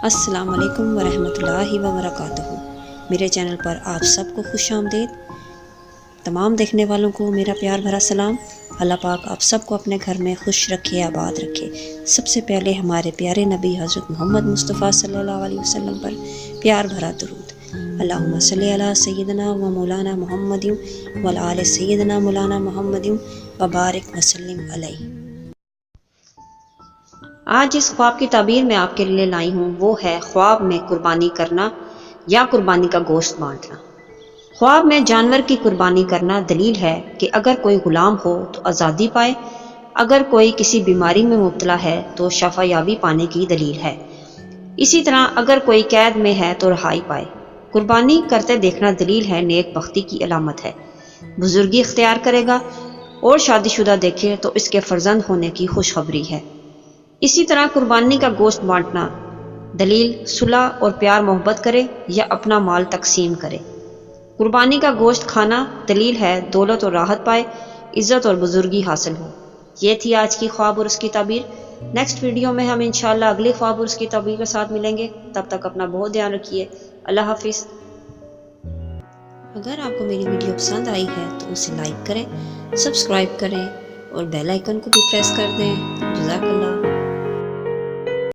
السلام علیکم ورحمۃ اللہ وبرکاتہ۔ میرے چینل پر آپ سب کو خوش آمدید۔ تمام دیکھنے والوں کو میرا پیار بھرا سلام۔ اللہ پاک آپ سب کو اپنے گھر میں خوش رکھے، آباد رکھے۔ سب سے پہلے ہمارے پیارے نبی حضرت محمد مصطفیٰ صلی اللہ علیہ وسلم پر پیار بھرا درود۔ اللہم صلی علی سیدنا و مولانا محمد وعلی آل سیدنا مولانا محمد وبارک وسلم علیہ۔ آج جس خواب کی تعبیر میں آپ کے لیے لائی ہوں وہ ہے خواب میں قربانی کرنا یا قربانی کا گوشت بانٹنا۔ خواب میں جانور کی قربانی کرنا دلیل ہے کہ اگر کوئی غلام ہو تو آزادی پائے، اگر کوئی کسی بیماری میں مبتلا ہے تو شفا یابی پانے کی دلیل ہے، اسی طرح اگر کوئی قید میں ہے تو رہائی پائے۔ قربانی کرتے دیکھنا دلیل ہے نیک بختی کی علامت ہے، بزرگی اختیار کرے گا، اور شادی شدہ دیکھے تو اس کے فرزند ہونے کی خوشخبری ہے۔ اسی طرح قربانی کا گوشت بانٹنا دلیل صلح اور پیار محبت کرے یا اپنا مال تقسیم کرے۔ قربانی کا گوشت کھانا دلیل ہے دولت اور راحت پائے، عزت اور بزرگی حاصل ہو۔ یہ تھی آج کی خواب اور اس کی تعبیر۔ نیکسٹ ویڈیو میں ہم انشاءاللہ اگلی خواب اور اس کی تعبیر کے ساتھ ملیں گے۔ تب تک اپنا بہت دھیان رکھیے۔ اللہ حافظ۔ اگر آپ کو میری ویڈیو پسند آئی ہے تو اسے لائک کریں، سبسکرائب کریں اور بیل آئیکن کو بھی پریس کر دیں۔ جزاک اللہ۔